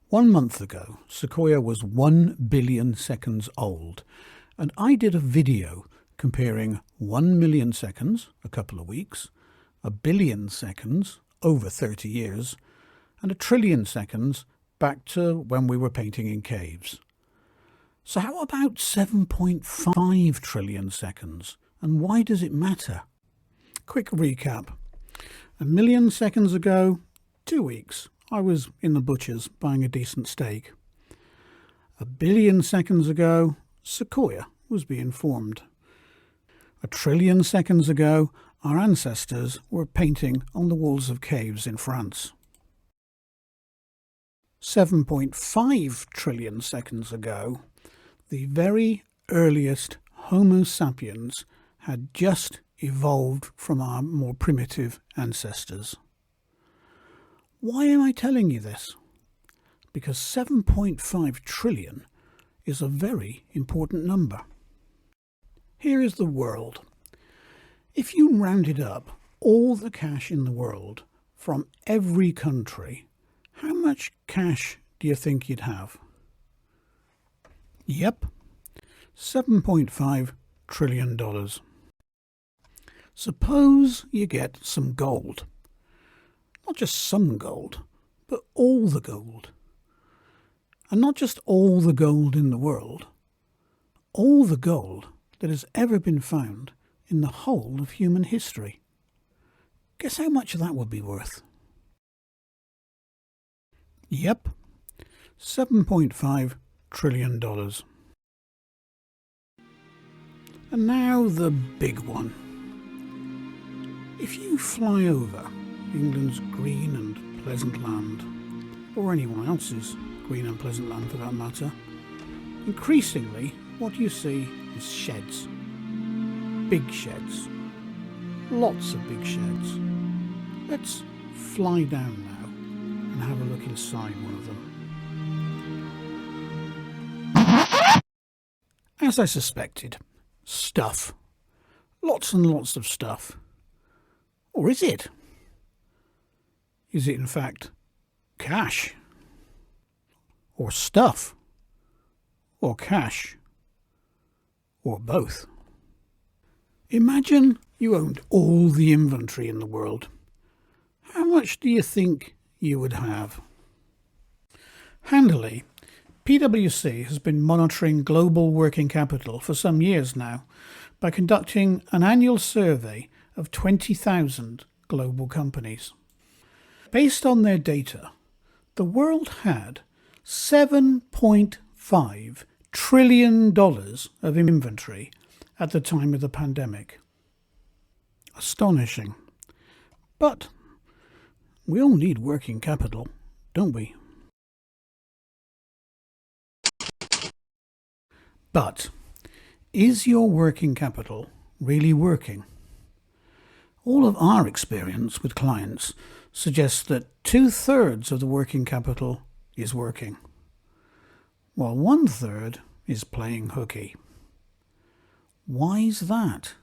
1 month ago, Sequoia was 1 billion seconds old, and I did a video comparing 1 million seconds, a couple of weeks, a billion seconds, over 30 years, and a trillion seconds back to when we were painting in caves. So how about 7.5 trillion seconds, and why does it matter? Quick recap. 1 million seconds ago, 2 weeks, I was in the butcher's buying a decent steak. 1 billion seconds ago, Sequoia was being formed. 1 trillion seconds ago, our ancestors were painting on the walls of caves in France. 7.5 trillion seconds ago, the very earliest Homo sapiens had just evolved from our more primitive ancestors. Why am I telling you this? Because 7.5 trillion is a very important number. Here is the world. If you rounded up all the cash in the world from every country, how much cash do you think you'd have? Yep, $7.5 trillion. Suppose you get some gold. Not just some gold, but all the gold. And not just all the gold in the world, all the gold that has ever been found in the whole of human history. Guess how much that would be worth? Yep, $7.5 trillion. And now the big one. If you fly over England's green and pleasant land, or anyone else's green and pleasant land for that matter, increasingly what you see is sheds. Big sheds. Lots of big sheds. Let's fly down now and have a look inside one of them. As I suspected, stuff. Lots and lots of stuff. Or is it? Is it in fact cash? Or stuff? Or cash? Or both? Imagine you owned all the inventory in the world. How much do you think you would have? Handily, PwC has been monitoring global working capital for some years now by conducting an annual survey of 20,000 global companies. Based on their data, the world had $7.5 trillion of inventory at the time of the pandemic. Astonishing. But we all need working capital, don't we? But is your working capital really working? All of our experience with clients suggests that 2/3 of the working capital is working, while 1/3 is playing hooky. Why's that?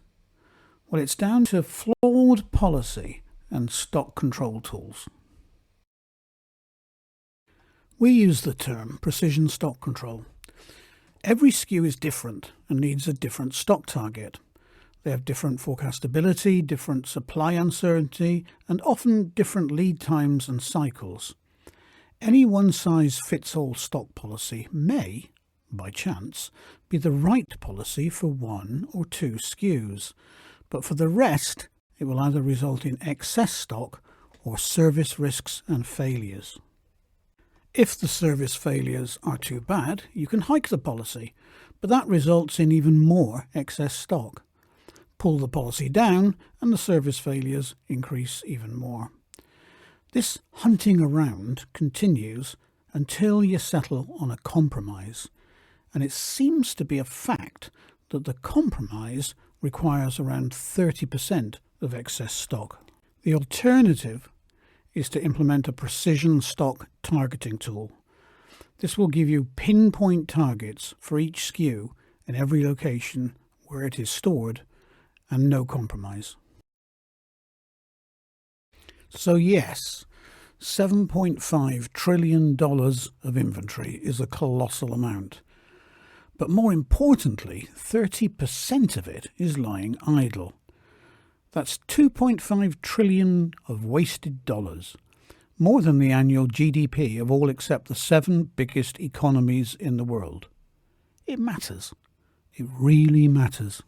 Well, it's down to flawed policy and stock control tools. We use the term precision stock control. Every SKU is different and needs a different stock target. They have different forecastability, different supply uncertainty, and often different lead times and cycles. Any one-size-fits-all stock policy may, by chance, be the right policy for 1 or 2 SKUs, but for the rest, it will either result in excess stock or service risks and failures. If the service failures are too bad, you can hike the policy, but that results in even more excess stock. Pull the policy down and the service failures increase even more. This hunting around continues until you settle on a compromise, and it seems to be a fact that the compromise requires around 30% of excess stock. The alternative is to implement a precision stock targeting tool. This will give you pinpoint targets for each SKU in every location where it is stored, and no compromise. So yes, $7.5 trillion of inventory is a colossal amount. But more importantly, 30% of it is lying idle. That's $2.5 trillion of wasted dollars, more than the annual GDP of all except the 7 biggest economies in the world. It matters. It really matters.